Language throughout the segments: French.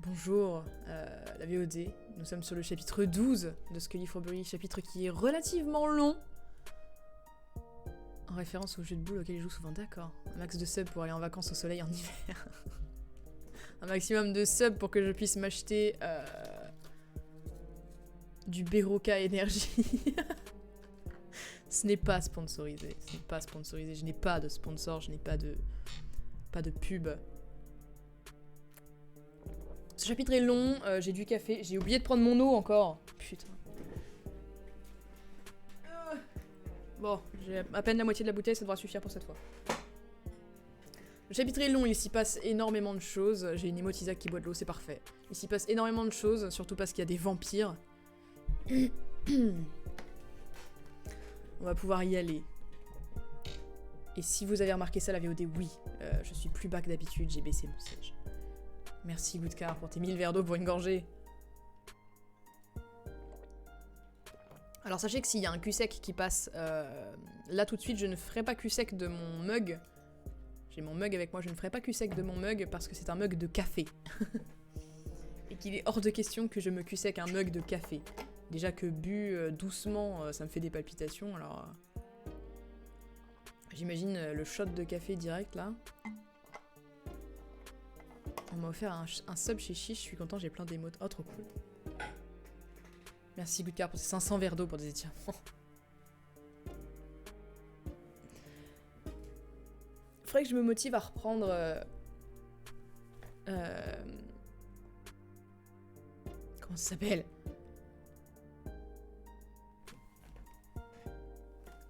Bonjour, la VOD. Nous sommes sur le chapitre 12 de Scully for Burly, chapitre qui est relativement long. En référence au jeu de boules auquel il joue souvent, d'accord. Un max de subs pour aller en vacances au soleil en hiver. Un maximum de subs pour que je puisse m'acheter du Beroka Energy. Ce n'est pas sponsorisé, je n'ai pas de sponsor, je n'ai pas de pub. Ce chapitre est long, j'ai du café, j'ai oublié de prendre mon eau encore. Putain. Bon, j'ai à peine la moitié de la bouteille, ça devra suffire pour cette fois. Le chapitre est long, il s'y passe énormément de choses. J'ai une emote Isaac qui boit de l'eau, c'est parfait. Il s'y passe énormément de choses, surtout parce qu'il y a des vampires. On va pouvoir y aller. Et si vous avez remarqué ça, la VOD, oui, je suis plus bas que d'habitude, j'ai baissé mon siège. Merci Goodcar pour tes 1000 verres d'eau pour une gorgée. Alors sachez que s'il y a un cul sec qui passe là tout de suite, je ne ferai pas cul sec de mon mug. J'ai mon mug avec moi, je ne ferai pas cul sec de mon mug parce que c'est un mug de café. Et qu'il est hors de question que je me cul sec un mug de café. Déjà que bu doucement, ça me fait des palpitations, alors... J'imagine le shot de café direct là. On m'a offert un sub chez Chiche, je suis content, j'ai plein d'émotes. Oh, trop cool. Merci Goodcar pour ces 500 verres d'eau pour des étirements. Faudrait que je me motive à reprendre... Comment ça s'appelle?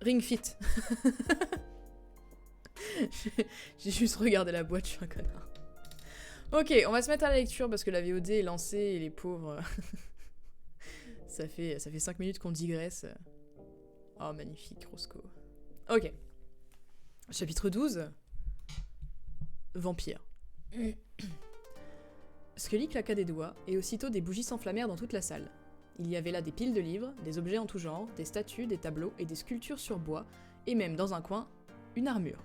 Ring Fit. J'ai juste regardé la boîte, je suis un connard. Ok, on va se mettre à la lecture parce que la VOD est lancée et les pauvres... ça fait 5 minutes qu'on digresse. Oh, magnifique, Roscoe. Ok. Chapitre 12. Vampire. Scully claqua des doigts et aussitôt des bougies s'enflammèrent dans toute la salle. Il y avait là des piles de livres, des objets en tout genre, des statues, des tableaux et des sculptures sur bois, et même dans un coin, une armure.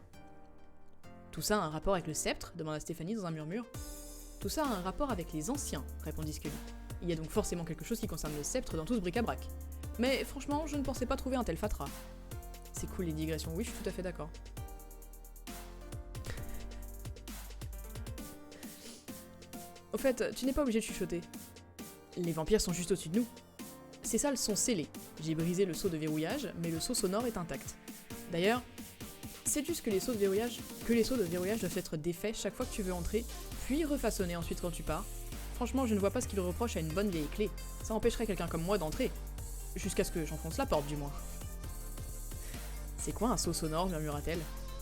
Tout ça a un rapport avec le sceptre ? Demanda Stéphanie dans un murmure. Tout ça a un rapport avec les anciens, répondit Scully. Il y a donc forcément quelque chose qui concerne le sceptre dans tout ce bric-à-brac. Mais franchement, je ne pensais pas trouver un tel fatras. C'est cool les digressions, oui, je suis tout à fait d'accord. Au fait, tu n'es pas obligé de chuchoter. Les vampires sont juste au-dessus de nous. Ces salles sont scellées. J'ai brisé le sceau de verrouillage, mais le sceau sonore est intact. D'ailleurs, sais-tu ce que les sceaux de verrouillage doivent être défaits chaque fois que tu veux entrer, puis refaçonnés ensuite quand tu pars. Franchement, je ne vois pas ce qu'il reproche à une bonne vieille clé. Ça empêcherait quelqu'un comme moi d'entrer. Jusqu'à ce que j'enfonce la porte, du moins. C'est quoi un sceau sonore, murmura-t-elle.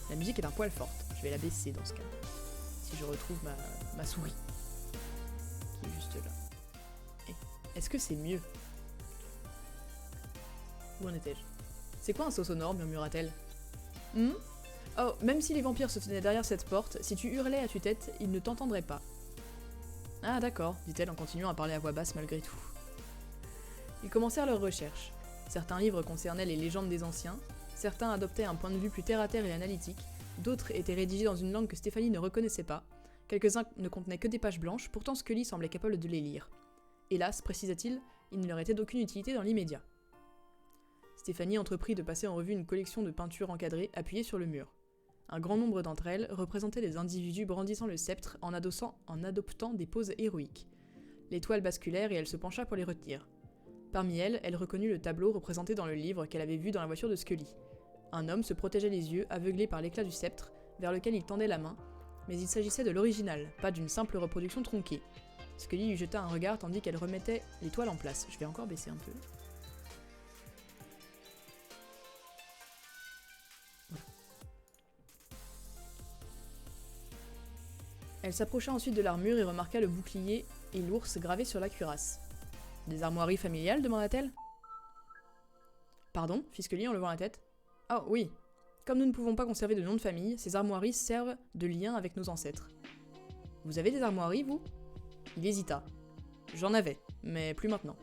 La musique est un poil forte. Je vais la baisser dans ce cas. Si je retrouve ma souris. Qui est juste là. Est-ce que c'est mieux? Où en étais-je? C'est quoi un sceau sonore, murmura-t-elle. Oh, même si les vampires se tenaient derrière cette porte, si tu hurlais à tue-tête, ils ne t'entendraient pas. Ah d'accord, dit-elle en continuant à parler à voix basse malgré tout. Ils commencèrent leurs recherches. Certains livres concernaient les légendes des anciens, certains adoptaient un point de vue plus terre-à-terre et analytique, d'autres étaient rédigés dans une langue que Stéphanie ne reconnaissait pas, quelques-uns ne contenaient que des pages blanches, pourtant Scully semblait capable de les lire. Hélas, précisa-t-il, il ne leur était d'aucune utilité dans l'immédiat. Stéphanie entreprit de passer en revue une collection de peintures encadrées appuyées sur le mur. Un grand nombre d'entre elles représentaient des individus brandissant le sceptre en adoptant des poses héroïques. Les toiles basculèrent et elle se pencha pour les retenir. Parmi elles, elle reconnut le tableau représenté dans le livre qu'elle avait vu dans la voiture de Scully. Un homme se protégeait les yeux, aveuglé par l'éclat du sceptre, vers lequel il tendait la main, mais il s'agissait de l'original, pas d'une simple reproduction tronquée. Scully lui jeta un regard tandis qu'elle remettait les toiles en place. Je vais encore baisser un peu. Elle s'approcha ensuite de l'armure et remarqua le bouclier et l'ours gravés sur la cuirasse. « Des armoiries familiales » demanda-t-elle. « Pardon » fit Scully en levant la tête. « Oh, oui. Comme nous ne pouvons pas conserver de nom de famille, ces armoiries servent de lien avec nos ancêtres. »« Vous avez des armoiries, vous » Il hésita. « J'en avais, mais plus maintenant. »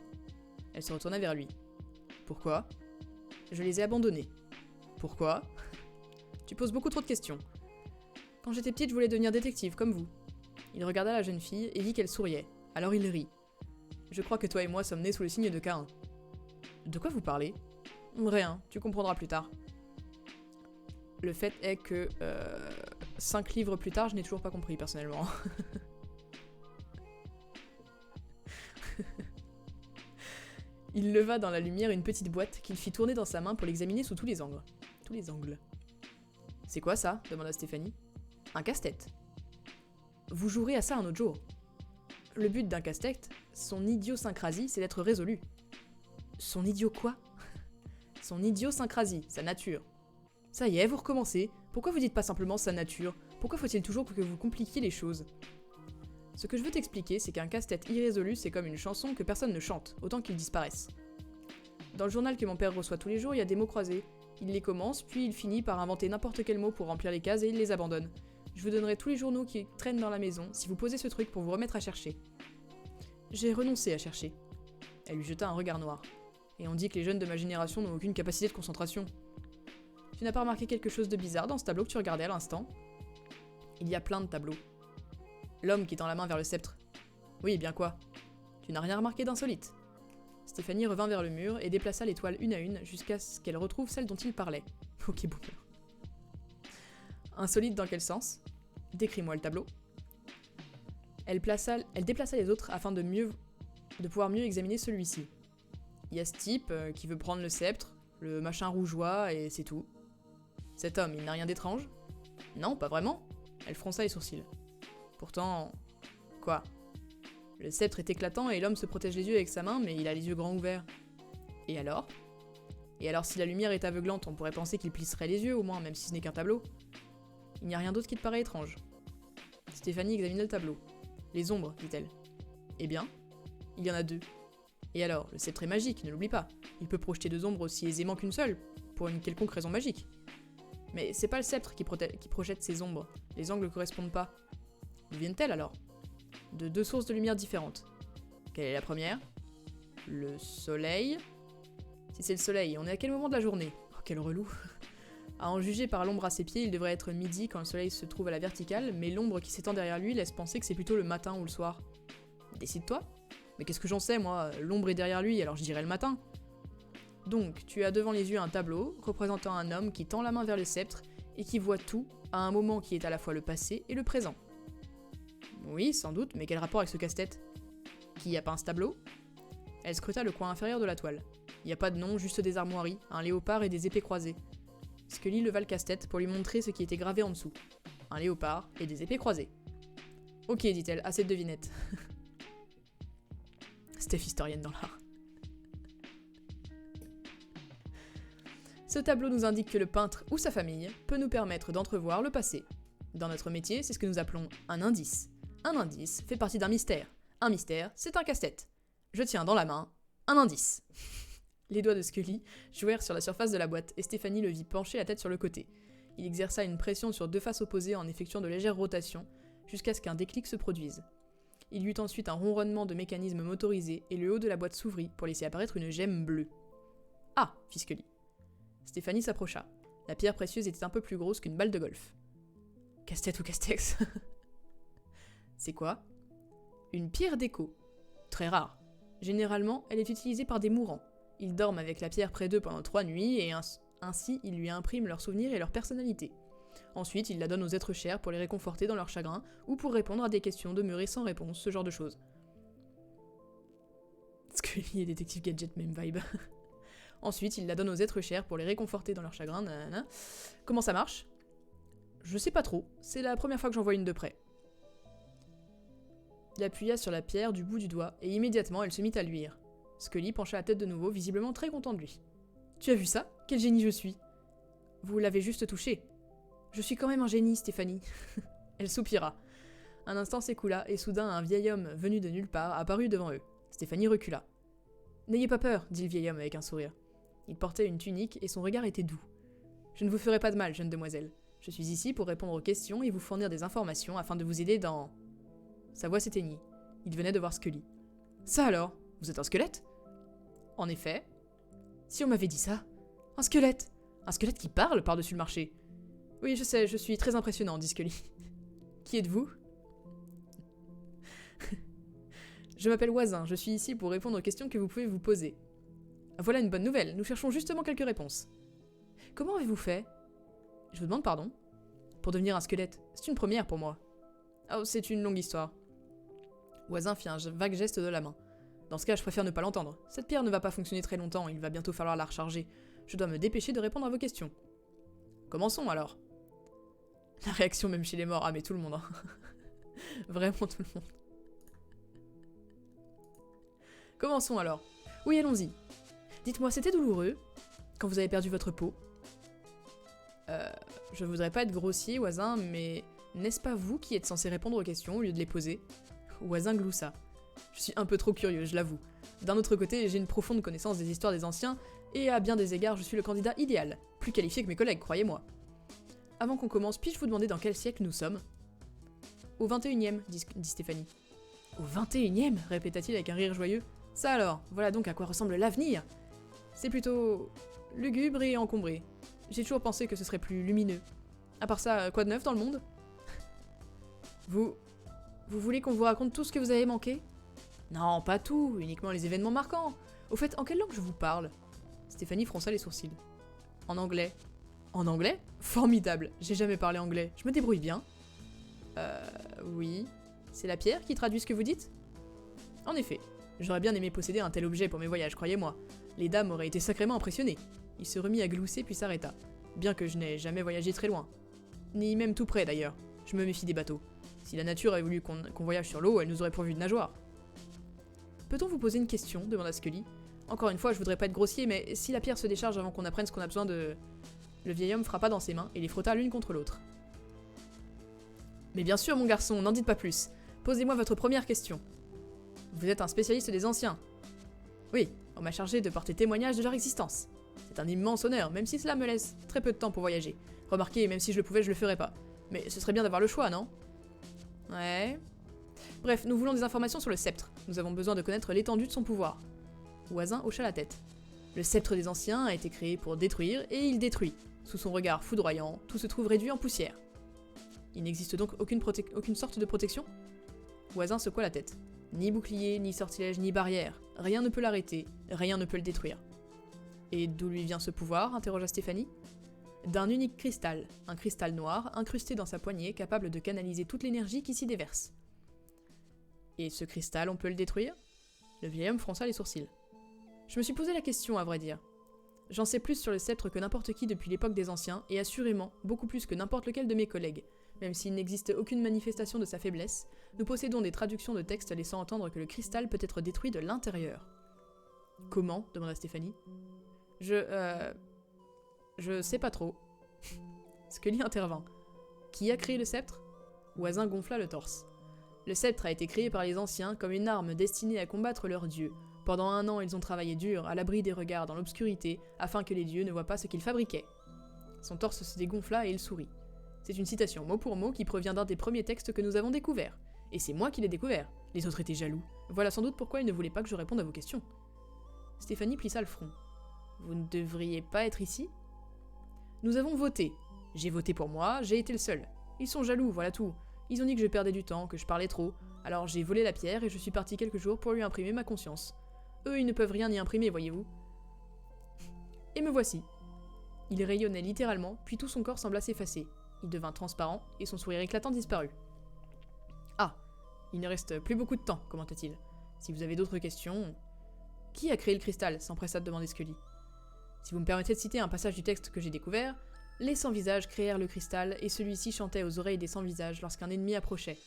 Elle se retourna vers lui. « Pourquoi ?»« Je les ai abandonnées. »« Pourquoi ?»« Tu poses beaucoup trop de questions. » Quand j'étais petite, je voulais devenir détective, comme vous. Il regarda la jeune fille et vit qu'elle souriait. Alors il rit. Je crois que toi et moi sommes nés sous le signe de Caïn. De quoi vous parlez? Rien, tu comprendras plus tard. Le fait est que 5 livres plus tard, je n'ai toujours pas compris personnellement. Il leva dans la lumière une petite boîte qu'il fit tourner dans sa main pour l'examiner sous tous les angles. Tous les angles. C'est quoi ça? Demanda Stéphanie. Un casse-tête. Vous jouerez à ça un autre jour. Le but d'un casse-tête, son idiosyncrasie, c'est d'être résolu. Son idiot quoi? Son idiosyncrasie, sa nature. Ça y est, vous recommencez. Pourquoi vous dites pas simplement sa nature? Pourquoi faut-il toujours que vous compliquiez les choses? Ce que je veux t'expliquer, c'est qu'un casse-tête irrésolu, c'est comme une chanson que personne ne chante, autant qu'il disparaisse. Dans le journal que mon père reçoit tous les jours, il y a des mots croisés. Il les commence, puis il finit par inventer n'importe quel mot pour remplir les cases et il les abandonne. Je vous donnerai tous les journaux qui traînent dans la maison si vous posez ce truc pour vous remettre à chercher. J'ai renoncé à chercher. Elle lui jeta un regard noir. Et on dit que les jeunes de ma génération n'ont aucune capacité de concentration. Tu n'as pas remarqué quelque chose de bizarre dans ce tableau que tu regardais à l'instant? Il y a plein de tableaux. L'homme qui tend la main vers le sceptre. Oui, bien quoi? Tu n'as rien remarqué d'insolite? Stéphanie revint vers le mur et déplaça les toiles une à une jusqu'à ce qu'elle retrouve celle dont il parlait. Ok, boomer. Insolite dans quel sens? Décris-moi le tableau. Elle déplaça les autres afin de pouvoir mieux examiner celui-ci. Il y a ce type qui veut prendre le sceptre, le machin rougeois, et c'est tout. Cet homme, il n'a rien d'étrange? Non, pas vraiment. Elle fronça les sourcils. Pourtant... Quoi? Le sceptre est éclatant et l'homme se protège les yeux avec sa main, mais il a les yeux grands ouverts. Et alors? Et alors si la lumière est aveuglante, on pourrait penser qu'il plisserait les yeux au moins, même si ce n'est qu'un tableau. Il n'y a rien d'autre qui te paraît étrange. Stéphanie examina le tableau. Les ombres, dit-elle. Eh bien, il y en a 2. Et alors, le sceptre est magique, ne l'oublie pas. Il peut projeter 2 ombres aussi aisément qu'une seule, pour une quelconque raison magique. Mais c'est pas le sceptre qui projette ces ombres. Les angles ne correspondent pas. D'où viennent-elles alors? De 2 sources de lumière différentes. Quelle est la première? Le soleil. Si c'est le soleil, on est à quel moment de la journée? Oh, quel relou. À en juger par l'ombre à ses pieds, il devrait être midi quand le soleil se trouve à la verticale, mais l'ombre qui s'étend derrière lui laisse penser que c'est plutôt le matin ou le soir. Décide-toi. Mais qu'est-ce que j'en sais, moi? L'ombre est derrière lui, alors je dirais le matin. Donc, tu as devant les yeux un tableau représentant un homme qui tend la main vers le sceptre et qui voit tout à un moment qui est à la fois le passé et le présent. Oui, sans doute, mais quel rapport avec ce casse-tête? Qui a peint ce tableau? Elle scruta le coin inférieur de la toile. Il n'y a pas de nom, juste des armoiries, un léopard et des épées croisées. Scully leva le casse-tête pour lui montrer ce qui était gravé en dessous. Un léopard et des épées croisées. Ok, dit-elle, assez de devinettes. Steph historienne dans l'art. Ce tableau nous indique que le peintre ou sa famille peut nous permettre d'entrevoir le passé. Dans notre métier, c'est ce que nous appelons un indice. Un indice fait partie d'un mystère. Un mystère, c'est un casse-tête. Je tiens dans la main un indice. Les doigts de Scully jouèrent sur la surface de la boîte et Stéphanie le vit pencher la tête sur le côté. Il exerça une pression sur 2 faces opposées en effectuant de légères rotations, jusqu'à ce qu'un déclic se produise. Il y eut ensuite un ronronnement de mécanisme motorisé et le haut de la boîte s'ouvrit pour laisser apparaître une gemme bleue. « Ah !» fit Scully. Stéphanie s'approcha. La pierre précieuse était un peu plus grosse qu'une balle de golf. « Casse-tête ou castex ?» C'est quoi? Une pierre d'écho. Très rare. Généralement, elle est utilisée par des mourants. Ils dorment avec la pierre près d'eux pendant 3 nuits et ainsi ils lui impriment leurs souvenirs et leur personnalité. Ensuite, ils la donnent aux êtres chers pour les réconforter dans leur chagrin ou pour répondre à des questions demeurées sans réponse, ce genre de choses. Scully et Détective Gadget, même vibe. Ensuite, ils la donnent aux êtres chers pour les réconforter dans leur chagrin, nanana. Comment ça marche? Je sais pas trop, c'est la première fois que j'en vois une de près. Il appuya sur la pierre du bout du doigt et immédiatement elle se mit à luire. Scully pencha la tête de nouveau, visiblement très content de lui. « Tu as vu ça? Quel génie je suis !»« Vous l'avez juste touché. »« Je suis quand même un génie, Stéphanie. » Elle soupira. Un instant s'écoula et soudain un vieil homme venu de nulle part apparut devant eux. Stéphanie recula. « N'ayez pas peur, dit le vieil homme avec un sourire. Il portait une tunique et son regard était doux. « Je ne vous ferai pas de mal, jeune demoiselle. Je suis ici pour répondre aux questions et vous fournir des informations afin de vous aider dans... » Sa voix s'éteignit. Il venait de voir Scully. « Ça alors? Vous êtes un squelette ?» En effet. Si on m'avait dit ça. Un squelette! Un squelette qui parle par-dessus le marché. Oui, je sais, je suis très impressionnant, dit Scully. Qui êtes-vous? Je m'appelle Voisin, je suis ici pour répondre aux questions que vous pouvez vous poser. Voilà une bonne nouvelle, nous cherchons justement quelques réponses. Comment avez-vous fait? Je vous demande pardon. Pour devenir un squelette, c'est une première pour moi. Oh, c'est une longue histoire. Voisin fit un vague geste de la main. Dans ce cas, je préfère ne pas l'entendre. Cette pierre ne va pas fonctionner très longtemps, il va bientôt falloir la recharger. Je dois me dépêcher de répondre à vos questions. Commençons alors. La réaction même chez les morts, ah mais tout le monde, hein. Vraiment tout le monde. Commençons alors. Oui, allons-y. Dites-moi, c'était douloureux quand vous avez perdu votre peau? Je voudrais pas être grossier, Voisin, mais n'est-ce pas vous qui êtes censé répondre aux questions au lieu de les poser? Voisin gloussa. Je suis un peu trop curieux, je l'avoue. D'un autre côté, j'ai une profonde connaissance des histoires des anciens, et à bien des égards, je suis le candidat idéal, plus qualifié que mes collègues, croyez-moi. Avant qu'on commence, puis-je vous demander dans quel siècle nous sommes? Au 21e, dit Stéphanie. Au 21e, répéta-t-il avec un rire joyeux. Ça alors, voilà donc à quoi ressemble l'avenir. C'est plutôt lugubre et encombré. J'ai toujours pensé que ce serait plus lumineux. À part ça, quoi de neuf dans le monde? Vous voulez qu'on vous raconte tout ce que vous avez manqué? Non, pas tout, uniquement les événements marquants. Au fait, en quelle langue je vous parle? Stéphanie fronça les sourcils. En anglais. En anglais? Formidable, j'ai jamais parlé anglais, je me débrouille bien. Oui. C'est la pierre qui traduit ce que vous dites? En effet, j'aurais bien aimé posséder un tel objet pour mes voyages, croyez-moi. Les dames auraient été sacrément impressionnées. Il se remit à glousser puis s'arrêta. Bien que je n'ai jamais voyagé très loin. Ni même tout près d'ailleurs. Je me méfie des bateaux. Si la nature avait voulu qu'on voyage sur l'eau, elle nous aurait pourvu de nageoires. Peut-on vous poser une question? Demanda Scully. Encore une fois, je voudrais pas être grossier, mais si la pierre se décharge avant qu'on apprenne ce qu'on a besoin de... Le vieil homme frappa dans ses mains et les frotta l'une contre l'autre. Mais bien sûr, mon garçon, n'en dites pas plus. Posez-moi votre première question. Vous êtes un spécialiste des anciens. Oui, on m'a chargé de porter témoignage de leur existence. C'est un immense honneur, même si cela me laisse très peu de temps pour voyager. Remarquez, même si je le pouvais, je le ferais pas. Mais ce serait bien d'avoir le choix, non? Ouais... Bref, nous voulons des informations sur le sceptre. Nous avons besoin de connaître l'étendue de son pouvoir. Voisin hocha la tête. Le sceptre des anciens a été créé pour détruire, et il détruit. Sous son regard foudroyant, tout se trouve réduit en poussière. Il n'existe donc aucune sorte de protection? Voisin secoua la tête. Ni bouclier, ni sortilège, ni barrière. Rien ne peut l'arrêter, rien ne peut le détruire. Et d'où lui vient ce pouvoir? Interrogea Stéphanie. D'un unique cristal, un cristal noir, incrusté dans sa poignée, capable de canaliser toute l'énergie qui s'y déverse. Et ce cristal, on peut le détruire? Le vieil homme fronça les sourcils. Je me suis posé la question, à vrai dire. J'en sais plus sur le sceptre que n'importe qui depuis l'époque des anciens, et assurément, beaucoup plus que n'importe lequel de mes collègues. Même s'il n'existe aucune manifestation de sa faiblesse, nous possédons des traductions de textes laissant entendre que le cristal peut être détruit de l'intérieur. Comment? Demanda Stéphanie. Je sais pas trop. Scully intervint. Qui a créé le sceptre? Voisin gonfla le torse. Le sceptre a été créé par les anciens comme une arme destinée à combattre leurs dieux. Pendant 1 an, ils ont travaillé dur, à l'abri des regards dans l'obscurité, afin que les dieux ne voient pas ce qu'ils fabriquaient. Son torse se dégonfla et il sourit. C'est une citation mot pour mot qui provient d'un des premiers textes que nous avons découverts. Et c'est moi qui l'ai découvert. Les autres étaient jaloux. Voilà sans doute pourquoi ils ne voulaient pas que je réponde à vos questions. Stéphanie plissa le front. Vous ne devriez pas être ici? Nous avons voté. J'ai voté pour moi, j'ai été le seul. Ils sont jaloux, voilà tout. Ils ont dit que je perdais du temps, que je parlais trop. Alors j'ai volé la pierre et je suis parti quelques jours pour lui imprimer ma conscience. Eux, ils ne peuvent rien y imprimer, voyez-vous. Et me voici. Il rayonnait littéralement, puis tout son corps sembla s'effacer. Il devint transparent, et son sourire éclatant disparut. Ah, il ne reste plus beaucoup de temps, commenta-t-il. Si vous avez d'autres questions... Qui a créé le cristal? S'empressa de demander Scully. Si vous me permettez de citer un passage du texte que j'ai découvert, les sans-visages créèrent le cristal, et celui-ci chantait aux oreilles des sans-visages lorsqu'un ennemi approchait.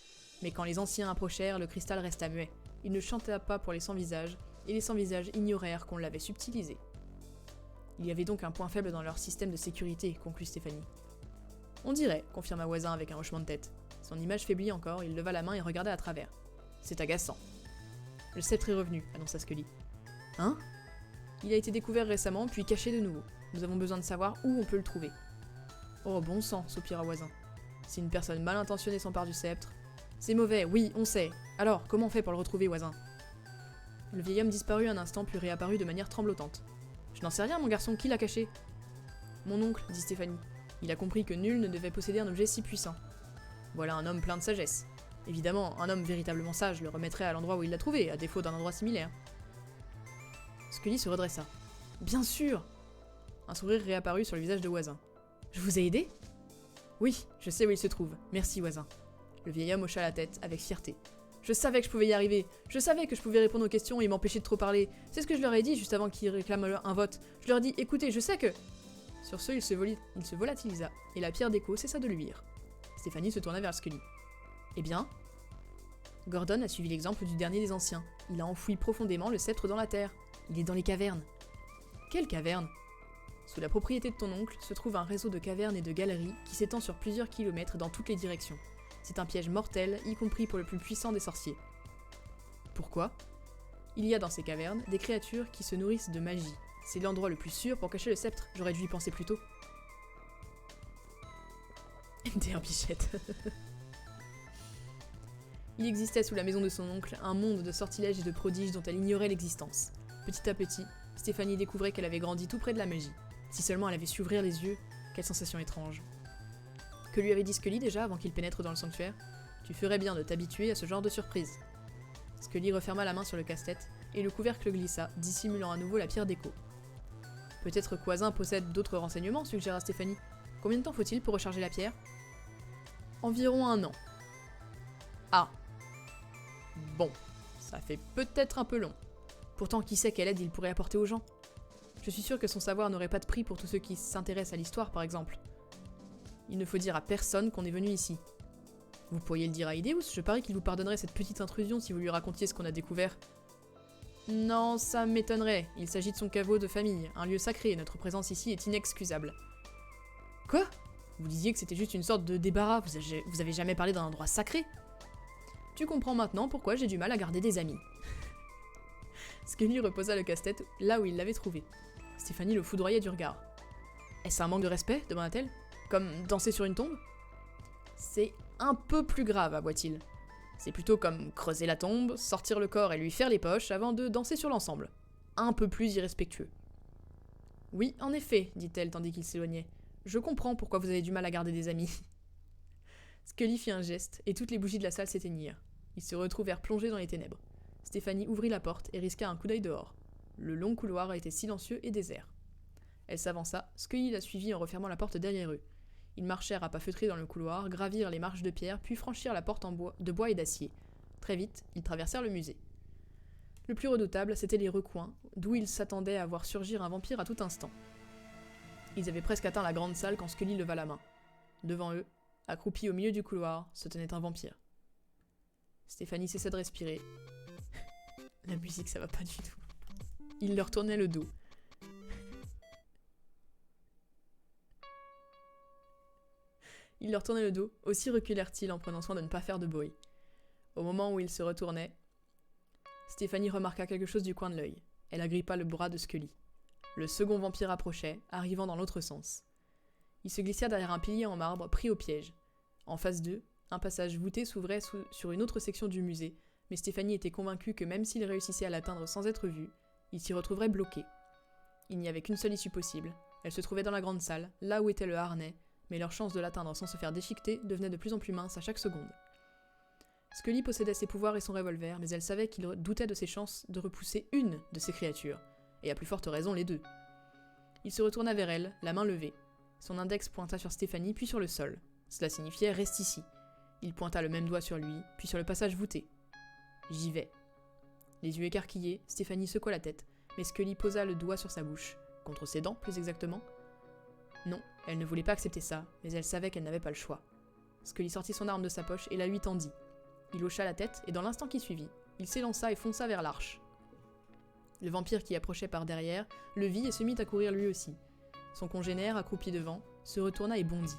Mais quand les anciens approchèrent, le cristal resta muet. Il ne chanta pas pour les sans-visages, et les sans-visages ignorèrent qu'on l'avait subtilisé. Il y avait donc un point faible dans leur système de sécurité, conclut Stéphanie. On dirait, confirma Voisin avec un hochement de tête. Son image faiblit encore, il leva la main et regarda à travers. C'est agaçant. Le sceptre est revenu, annonça Scully. Hein? Il a été découvert récemment, puis caché de nouveau. Nous avons besoin de savoir où on peut le trouver. Oh bon sang, soupira Voisin. Si une personne mal intentionnée s'empare du sceptre... C'est mauvais, oui, on sait. Alors, comment on fait pour le retrouver, Voisin? Le vieil homme disparut un instant, puis réapparut de manière tremblotante. Je n'en sais rien, mon garçon, qui l'a caché? Mon oncle, dit Stéphanie. Il a compris que nul ne devait posséder un objet si puissant. Voilà un homme plein de sagesse. Évidemment, un homme véritablement sage le remettrait à l'endroit où il l'a trouvé, à défaut d'un endroit similaire. Scully se redressa. Bien sûr! Un sourire réapparut sur le visage de Voisin. Je vous ai aidé? Oui, je sais où il se trouve. Merci, Voisin. Le vieil homme hocha la tête avec fierté. Je savais que je pouvais y arriver. Je savais que je pouvais répondre aux questions et m'empêcher de trop parler. C'est ce que je leur ai dit juste avant qu'ils réclament un vote. Je leur ai dit, écoutez, je sais que... Sur ce, il se volatilisa, et la pierre d'écho cessa de luire. Stéphanie se tourna vers Scully. Eh bien? Gordon a suivi l'exemple du dernier des anciens. Il a enfoui profondément le sceptre dans la terre. Il est dans les cavernes. Quelles cavernes? Sous la propriété de ton oncle se trouve un réseau de cavernes et de galeries qui s'étend sur plusieurs kilomètres dans toutes les directions. C'est un piège mortel, y compris pour le plus puissant des sorciers. Pourquoi? Il y a dans ces cavernes des créatures qui se nourrissent de magie. C'est l'endroit le plus sûr pour cacher le sceptre, j'aurais dû y penser plus tôt. Derbichette. Il existait sous la maison de son oncle un monde de sortilèges et de prodiges dont elle ignorait l'existence. Petit à petit, Stéphanie découvrait qu'elle avait grandi tout près de la magie. Si seulement elle avait su ouvrir les yeux, quelle sensation étrange. Que lui avait dit Scully déjà avant qu'il pénètre dans le sanctuaire? Tu ferais bien de t'habituer à ce genre de surprise. Scully referma la main sur le casse-tête, et le couvercle glissa, dissimulant à nouveau la pierre d'écho. Peut-être qu'Oisin possède d'autres renseignements, suggéra Stéphanie. Combien de temps faut-il pour recharger la pierre? Environ 1 an. Ah. Bon, ça fait peut-être un peu long. Pourtant, qui sait quelle aide il pourrait apporter aux gens? Je suis sûre que son savoir n'aurait pas de prix pour tous ceux qui s'intéressent à l'histoire, par exemple. Il ne faut dire à personne qu'on est venu ici. Vous pourriez le dire à Ideus, je parie qu'il vous pardonnerait cette petite intrusion si vous lui racontiez ce qu'on a découvert. Non, ça m'étonnerait. Il s'agit de son caveau de famille, un lieu sacré, notre présence ici est inexcusable. Quoi? Vous disiez que c'était juste une sorte de débarras, vous avez jamais parlé d'un endroit sacré? Tu comprends maintenant pourquoi j'ai du mal à garder des amis. Scully reposa le casse-tête là où il l'avait trouvé. Stéphanie le foudroyait du regard. Est-ce un manque de respect? Demanda-t-elle. Comme danser sur une tombe? C'est un peu plus grave, avoua-t-il. C'est plutôt comme creuser la tombe, sortir le corps et lui faire les poches avant de danser sur l'ensemble. Un peu plus irrespectueux. Oui, en effet, dit-elle tandis qu'il s'éloignait. Je comprends pourquoi vous avez du mal à garder des amis. Scully fit un geste, et toutes les bougies de la salle s'éteignirent. Ils se retrouvèrent plongés dans les ténèbres. Stéphanie ouvrit la porte et risqua un coup d'œil dehors. Le long couloir était silencieux et désert. Elle s'avança, Scully la suivit en refermant la porte derrière eux. Ils marchèrent à pas feutrés dans le couloir, gravirent les marches de pierre, puis franchirent la porte de bois et d'acier. Très vite, ils traversèrent le musée. Le plus redoutable, c'étaient les recoins, d'où ils s'attendaient à voir surgir un vampire à tout instant. Ils avaient presque atteint la grande salle quand Scully leva la main. Devant eux, accroupi au milieu du couloir, se tenait un vampire. Stéphanie cessa de respirer. La musique, ça va pas du tout. Il leur tournait le dos. Aussi reculèrent-ils en prenant soin de ne pas faire de bruit. Au moment où ils se retournaient, Stéphanie remarqua quelque chose du coin de l'œil. Elle agrippa le bras de Scully. Le second vampire approchait, arrivant dans l'autre sens. Il se glissa derrière un pilier en marbre, pris au piège. En face d'eux, un passage voûté s'ouvrait sur une autre section du musée, mais Stéphanie était convaincue que même s'il réussissait à l'atteindre sans être vu, il s'y retrouverait bloqué. Il n'y avait qu'une seule issue possible. Elle se trouvait dans la grande salle, là où était le harnais, mais leur chance de l'atteindre sans se faire déchiqueter devenait de plus en plus mince à chaque seconde. Scully possédait ses pouvoirs et son revolver, mais elle savait qu'il doutait de ses chances de repousser une de ces créatures, et à plus forte raison les deux. Il se retourna vers elle, la main levée. Son index pointa sur Stéphanie, puis sur le sol. Cela signifiait « reste ici ». Il pointa le même doigt sur lui, puis sur le passage voûté. « J'y vais ». Les yeux écarquillés, Stéphanie secoua la tête, mais Scully posa le doigt sur sa bouche, contre ses dents plus exactement. Non, elle ne voulait pas accepter ça, mais elle savait qu'elle n'avait pas le choix. Scully sortit son arme de sa poche et la lui tendit. Il hocha la tête, et dans l'instant qui suivit, il s'élança et fonça vers l'arche. Le vampire qui approchait par derrière le vit et se mit à courir lui aussi. Son congénère, accroupi devant, se retourna et bondit.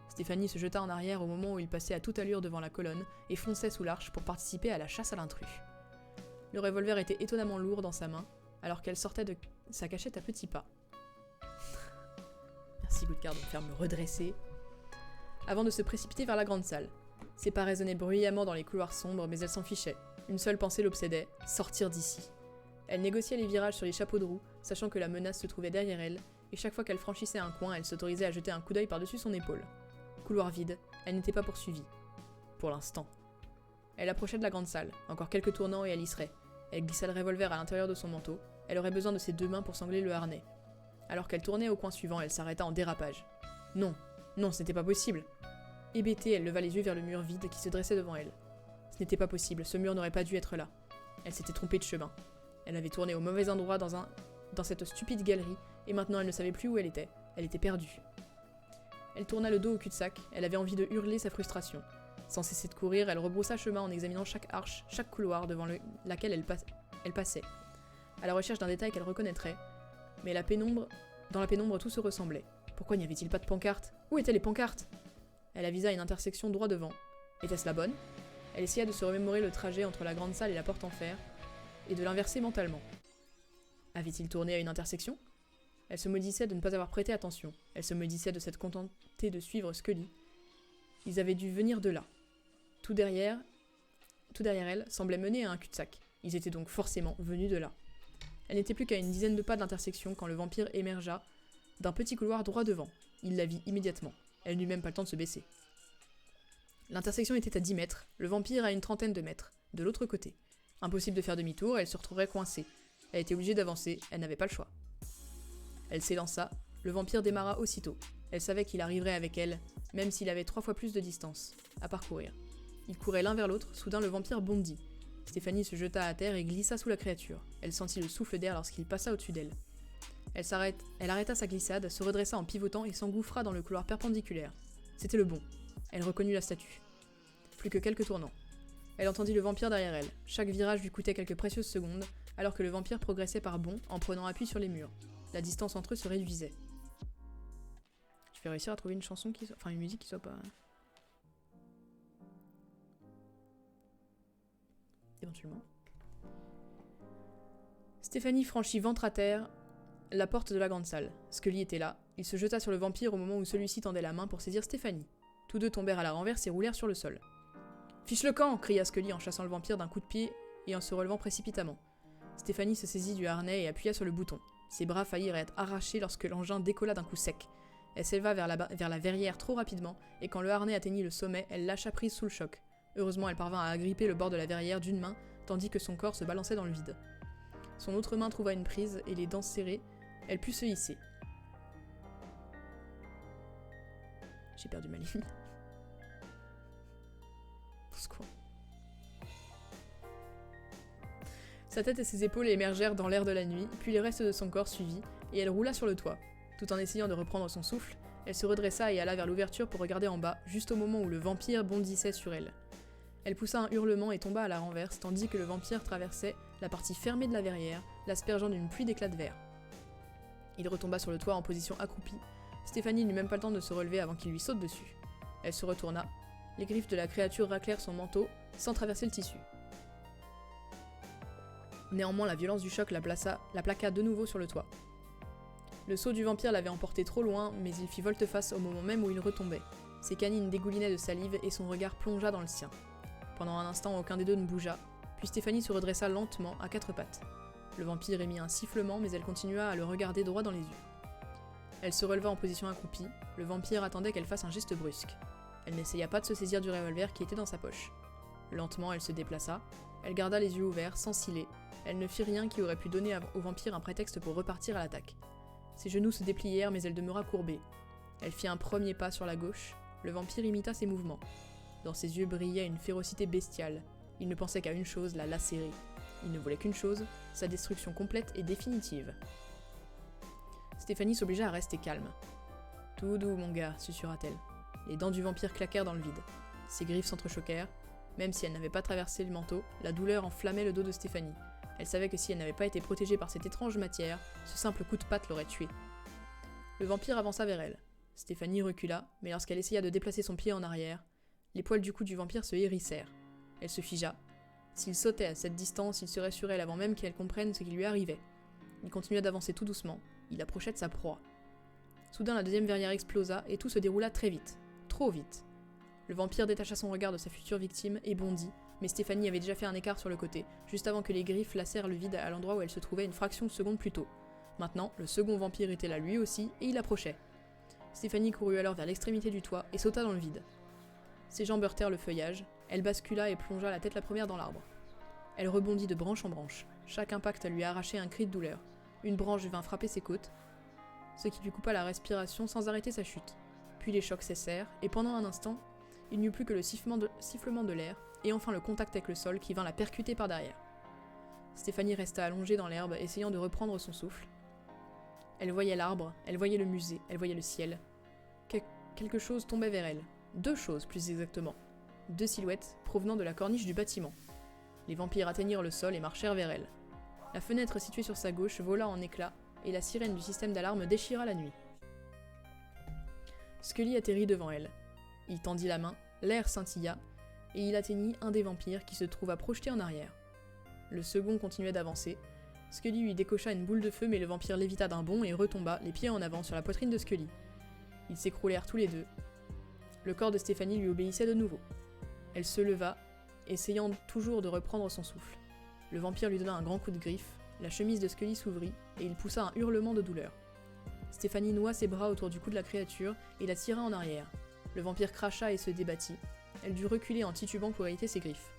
Stéphanie se jeta en arrière au moment où il passait à toute allure devant la colonne et fonçait sous l'arche pour participer à la chasse à l'intrus. Le revolver était étonnamment lourd dans sa main, alors qu'elle sortait de sa cachette à petits pas. Merci Goodcard de me faire me redresser. Avant de se précipiter vers la grande salle. Ses pas résonnaient bruyamment dans les couloirs sombres, mais elle s'en fichait. Une seule pensée l'obsédait, sortir d'ici. Elle négociait les virages sur les chapeaux de roue, sachant que la menace se trouvait derrière elle, et chaque fois qu'elle franchissait un coin, elle s'autorisait à jeter un coup d'œil par-dessus son épaule. Couloir vide, elle n'était pas poursuivie. Pour l'instant. Elle approchait de la grande salle, encore quelques tournants et elle y serait. Elle glissa le revolver à l'intérieur de son manteau, elle aurait besoin de ses 2 mains pour sangler le harnais. Alors qu'elle tournait au coin suivant, elle s'arrêta en dérapage. Non, non, ce n'était pas possible. Hébétée, elle leva les yeux vers le mur vide qui se dressait devant elle. Ce n'était pas possible, ce mur n'aurait pas dû être là. Elle s'était trompée de chemin. Elle avait tourné au mauvais endroit dans cette stupide galerie, et maintenant elle ne savait plus où elle était perdue. Elle tourna le dos au cul-de-sac, elle avait envie de hurler sa frustration. Sans cesser de courir, elle rebroussa chemin en examinant chaque arche, chaque couloir devant laquelle elle passait, à la recherche d'un détail qu'elle reconnaîtrait, mais dans la pénombre tout se ressemblait. Pourquoi n'y avait-il pas de pancarte? Où étaient les pancartes? Elle avisa une intersection droit devant. Était-ce la bonne? Elle essaya de se remémorer le trajet entre la grande salle et la porte en fer, et de l'inverser mentalement. Avait-il tourné à une intersection? Elle se maudissait de ne pas avoir prêté attention. Elle se maudissait de s'être contentée de suivre Scully. Ils avaient dû venir de là. Tout derrière elle semblait mener à un cul-de-sac. Ils étaient donc forcément venus de là. Elle n'était plus qu'à une dizaine de pas de l'intersection quand le vampire émergea d'un petit couloir droit devant. Il la vit immédiatement. Elle n'eut même pas le temps de se baisser. L'intersection était à 10 mètres, le vampire à une trentaine de mètres, de l'autre côté. Impossible de faire demi-tour, elle se retrouverait coincée. Elle était obligée d'avancer, elle n'avait pas le choix. Elle s'élança, le vampire démarra aussitôt. Elle savait qu'il arriverait avec elle, même s'il avait 3 fois plus de distance à parcourir. Ils couraient l'un vers l'autre, soudain le vampire bondit. Stéphanie se jeta à terre et glissa sous la créature. Elle sentit le souffle d'air lorsqu'il passa au-dessus d'elle. Elle arrêta sa glissade, se redressa en pivotant et s'engouffra dans le couloir perpendiculaire. C'était le bon. Elle reconnut la statue. Plus que quelques tournants. Elle entendit le vampire derrière elle. Chaque virage lui coûtait quelques précieuses secondes, alors que le vampire progressait par bonds en prenant appui sur les murs. La distance entre eux se réduisait. Je vais réussir à trouver une chanson une musique qui soit pas... Éventuellement. Stéphanie franchit ventre à terre la porte de la grande salle. Scully était là. Il se jeta sur le vampire au moment où celui-ci tendait la main pour saisir Stéphanie. Tous deux tombèrent à la renverse et roulèrent sur le sol. « Fiche le camp !» cria Scully en chassant le vampire d'un coup de pied et en se relevant précipitamment. Stéphanie se saisit du harnais et appuya sur le bouton. Ses bras faillirent être arrachés lorsque l'engin décolla d'un coup sec. Elle s'éleva vers la verrière trop rapidement, et quand le harnais atteignit le sommet, elle lâcha prise sous le choc. Heureusement, elle parvint à agripper le bord de la verrière d'une main, tandis que son corps se balançait dans le vide. Son autre main trouva une prise, et les dents serrées, elle put se hisser. J'ai perdu ma ligne. Au secours. Sa tête et ses épaules émergèrent dans l'air de la nuit, puis le reste de son corps suivit, et elle roula sur le toit. Tout en essayant de reprendre son souffle, elle se redressa et alla vers l'ouverture pour regarder en bas, juste au moment où le vampire bondissait sur elle. Elle poussa un hurlement et tomba à la renverse, tandis que le vampire traversait la partie fermée de la verrière, l'aspergeant d'une pluie d'éclats de verre. Il retomba sur le toit en position accroupie. Stéphanie n'eut même pas le temps de se relever avant qu'il lui saute dessus. Elle se retourna. Les griffes de la créature raclèrent son manteau, sans traverser le tissu. Néanmoins, la violence du choc la plaqua de nouveau sur le toit. Le saut du vampire l'avait emporté trop loin, mais il fit volte-face au moment même où il retombait. Ses canines dégoulinaient de salive et son regard plongea dans le sien. Pendant un instant, aucun des deux ne bougea, puis Stéphanie se redressa lentement, à 4 pattes. Le vampire émit un sifflement, mais elle continua à le regarder droit dans les yeux. Elle se releva en position accroupie, le vampire attendait qu'elle fasse un geste brusque. Elle n'essaya pas de se saisir du revolver qui était dans sa poche. Lentement, elle se déplaça, elle garda les yeux ouverts, sans ciller. Elle ne fit rien qui aurait pu donner au vampire un prétexte pour repartir à l'attaque. Ses genoux se déplièrent, mais elle demeura courbée. Elle fit un premier pas sur la gauche, le vampire imita ses mouvements. Dans ses yeux brillait une férocité bestiale. Il ne pensait qu'à une chose, la lacérer. Il ne voulait qu'une chose, sa destruction complète et définitive. Stéphanie s'obligea à rester calme. « Tout doux, mon gars », susurra-t-elle. Les dents du vampire claquèrent dans le vide. Ses griffes s'entrechoquèrent. Même si elle n'avait pas traversé le manteau, la douleur enflammait le dos de Stéphanie. Elle savait que si elle n'avait pas été protégée par cette étrange matière, ce simple coup de patte l'aurait tuée. Le vampire avança vers elle. Stéphanie recula, mais lorsqu'elle essaya de déplacer son pied en arrière, les poils du cou du vampire se hérissèrent. Elle se figea. S'il sautait à cette distance, il serait sur elle avant même qu'elle comprenne ce qui lui arrivait. Il continua d'avancer tout doucement. Il approchait de sa proie. Soudain, la deuxième verrière explosa et tout se déroula très vite. Trop vite. Le vampire détacha son regard de sa future victime et bondit, mais Stéphanie avait déjà fait un écart sur le côté, juste avant que les griffes lacèrent le vide à l'endroit où elle se trouvait une fraction de seconde plus tôt. Maintenant, le second vampire était là lui aussi, et il approchait. Stéphanie courut alors vers l'extrémité du toit et sauta dans le vide. Ses jambes heurtèrent le feuillage, Elle bascula et plongea la tête la première dans l'arbre. Elle rebondit de branche en branche. Chaque impact lui arrachait un cri de douleur. Une branche vint frapper ses côtes, ce qui lui coupa la respiration sans arrêter sa chute. Puis les chocs cessèrent, et pendant un instant, il n'y eut plus que le sifflement de l'air, et enfin le contact avec le sol qui vint la percuter par derrière. Stéphanie resta allongée dans l'herbe, essayant de reprendre son souffle. Elle voyait l'arbre, elle voyait le musée, elle voyait le ciel. Quelque chose tombait vers elle. 2 choses, plus exactement. 2 silhouettes provenant de la corniche du bâtiment. Les vampires atteignirent le sol et marchèrent vers elle. La fenêtre située sur sa gauche vola en éclats, et la sirène du système d'alarme déchira la nuit. Scully atterrit devant elle. Il tendit la main, l'air scintilla, et il atteignit un des vampires qui se trouva projeté en arrière. Le second continuait d'avancer. Scully lui décocha une boule de feu, mais le vampire lévita d'un bond et retomba, les pieds en avant, sur la poitrine de Scully. Ils s'écroulèrent tous les deux. Le corps de Stéphanie lui obéissait de nouveau. Elle se leva, essayant toujours de reprendre son souffle. Le vampire lui donna un grand coup de griffe, la chemise de Scully s'ouvrit, et il poussa un hurlement de douleur. Stéphanie noua ses bras autour du cou de la créature et la tira en arrière. Le vampire cracha et se débattit. Elle dut reculer en titubant pour éviter ses griffes.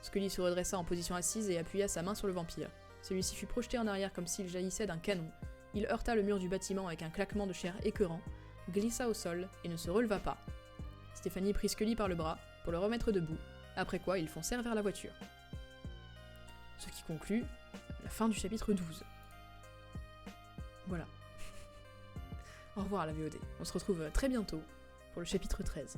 Scully se redressa en position assise et appuya sa main sur le vampire. Celui-ci fut projeté en arrière comme s'il jaillissait d'un canon. Il heurta le mur du bâtiment avec un claquement de chair écœurant, glissa au sol et ne se releva pas. Stéphanie prit Scully par le bras pour le remettre debout, après quoi ils foncèrent vers la voiture. Ce qui conclut la fin du chapitre 12. Voilà. Au revoir à la VOD. On se retrouve très bientôt pour le chapitre 13.